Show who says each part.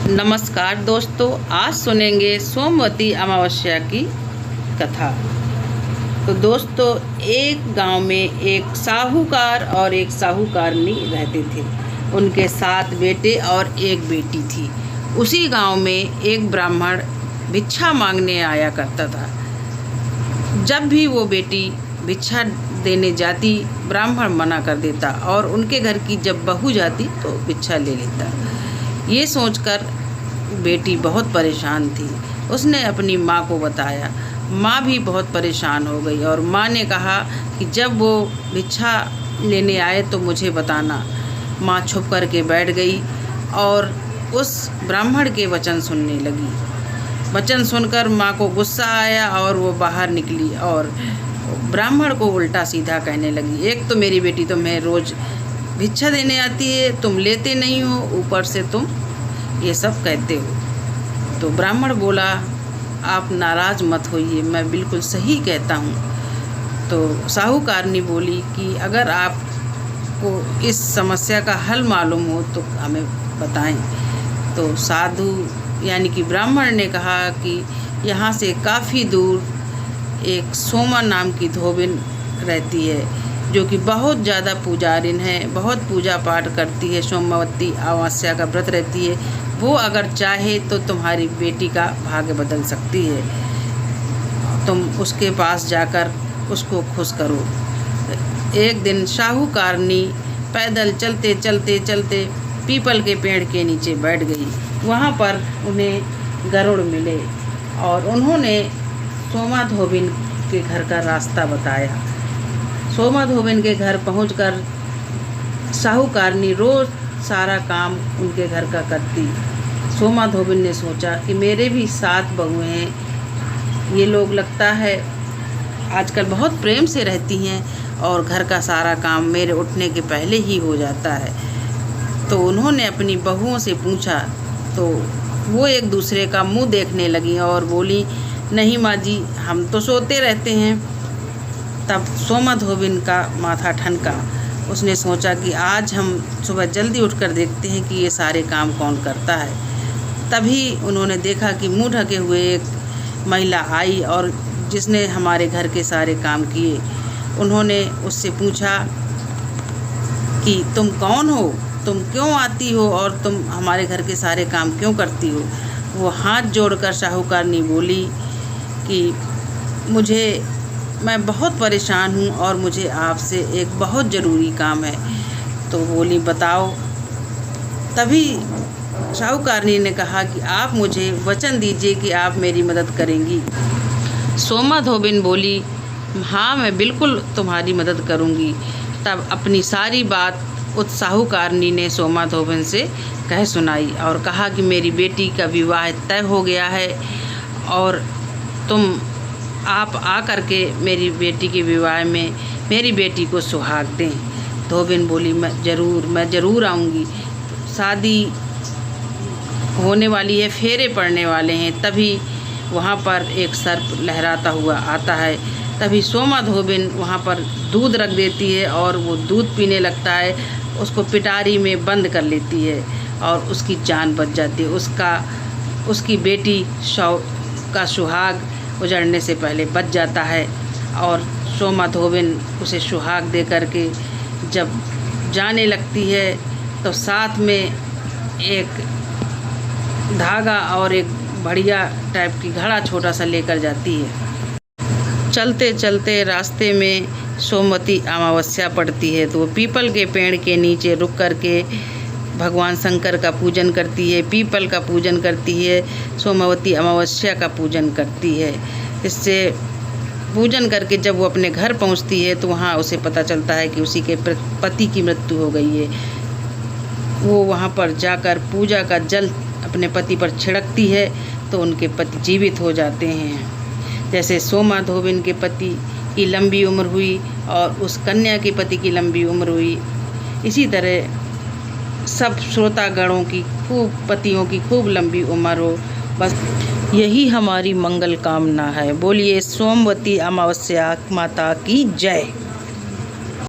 Speaker 1: नमस्कार दोस्तों, आज सुनेंगे सोमवती अमावस्या की कथा। तो दोस्तों, एक गांव में एक साहूकार और एक साहूकारनी रहते थे। उनके 7 बेटे और एक बेटी थी। उसी गांव में एक ब्राह्मण भिक्षा मांगने आया करता था। जब भी वो बेटी भिक्षा देने जाती, ब्राह्मण मना कर देता और उनके घर की जब बहू जाती तो भिक्षा ले लेता। ये सोचकर बेटी बहुत परेशान थी। उसने अपनी माँ को बताया। माँ भी बहुत परेशान हो गई और माँ ने कहा कि जब वो भिक्षा लेने आए तो मुझे बताना। माँ छुप कर के बैठ गई और उस ब्राह्मण के वचन सुनने लगी। वचन सुनकर माँ को गुस्सा आया और वो बाहर निकली और ब्राह्मण को उल्टा सीधा कहने लगी। एक तो मेरी बेटी तुम्हें रोज़ भिक्षा देने आती है, तुम लेते नहीं हो, ऊपर से तुम ये सब कहते हो। तो ब्राह्मण बोला, आप नाराज़ मत होइए, मैं बिल्कुल सही कहता हूँ। तो साहूकारनी बोली कि अगर आपको इस समस्या का हल मालूम हो तो हमें बताएं। तो साधु यानी कि ब्राह्मण ने कहा कि यहाँ से काफ़ी दूर एक सोमा नाम की धोबिन रहती है, जो कि बहुत ज़्यादा पूजारिन है, बहुत पूजा पाठ करती है, सोमवती अमावस्या का व्रत रहती है। वो अगर चाहे तो तुम्हारी बेटी का भाग्य बदल सकती है। तुम उसके पास जाकर उसको खुश करो। एक दिन साहूकारनी पैदल चलते चलते चलते पीपल के पेड़ के नीचे बैठ गई। वहाँ पर उन्हें गरुड़ मिले और उन्होंने सोमा धोबिन के घर का रास्ता बताया। सोमा धोबिन के घर पहुंचकर साहूकारनी रोज़ सारा काम उनके घर का करती। सोमा धोबिन ने सोचा कि मेरे भी 7 बहुएं हैं, ये लोग लगता है आजकल बहुत प्रेम से रहती हैं और घर का सारा काम मेरे उठने के पहले ही हो जाता है। तो उन्होंने अपनी बहुओं से पूछा तो वो एक दूसरे का मुंह देखने लगी और बोली, नहीं माँ जी, हम तो सोते रहते हैं। तब सोमा धोबिन का माथा ठनका। उसने सोचा कि आज हम सुबह जल्दी उठकर देखते हैं कि ये सारे काम कौन करता है। तभी उन्होंने देखा कि मुंह ढके हुए एक महिला आई और जिसने हमारे घर के सारे काम किए। उन्होंने उससे पूछा कि तुम कौन हो, तुम क्यों आती हो और तुम हमारे घर के सारे काम क्यों करती हो। वो हाथ जोड़कर साहूकारनी बोली कि मैं बहुत परेशान हूँ और मुझे आपसे एक बहुत ज़रूरी काम है। तो बोली, बताओ। तभी साहूकारनी ने कहा कि आप मुझे वचन दीजिए कि आप मेरी मदद करेंगी। सोमा धोबिन बोली, हाँ, मैं बिल्कुल तुम्हारी मदद करूँगी। तब अपनी सारी बात उस साहूकारनी ने सोमा धोबिन से कह सुनाई और कहा कि मेरी बेटी का विवाह तय हो गया है और आप आ करके मेरी बेटी के विवाह में मेरी बेटी को सुहाग दें। धोबिन बोली, मैं ज़रूर आऊँगी। शादी होने वाली है, फेरे पड़ने वाले हैं। तभी वहाँ पर एक सर्प लहराता हुआ आता है। तभी सोमा धोबिन वहाँ पर दूध रख देती है और वो दूध पीने लगता है। उसको पिटारी में बंद कर लेती है और उसकी जान बच जाती है। उसकी बेटी का सुहाग उजड़ने से पहले बच जाता है और सोमा धोबिन उसे सुहाग दे करके जब जाने लगती है तो साथ में एक धागा और एक बढ़िया टाइप की घड़ा छोटा सा लेकर जाती है। चलते चलते रास्ते में सोमवती अमावस्या पड़ती है तो वो पीपल के पेड़ के नीचे रुक करके भगवान शंकर का पूजन करती है, पीपल का पूजन करती है, सोमवती अमावस्या का पूजन करती है। इससे पूजन करके जब वो अपने घर पहुंचती है तो वहाँ उसे पता चलता है कि उसी के पति की मृत्यु हो गई है। वो वहाँ पर जाकर पूजा का जल अपने पति पर छिड़कती है तो उनके पति जीवित हो जाते हैं। जैसे सोमा धोबिन के पति की लंबी उम्र हुई और उस कन्या के पति की लंबी उम्र हुई, इसी तरह सब श्रोतागणों की पतियों की खूब लंबी उम्र हो। बस यही हमारी मंगल कामना है। बोलिए सोमवती अमावस्या माता की जय।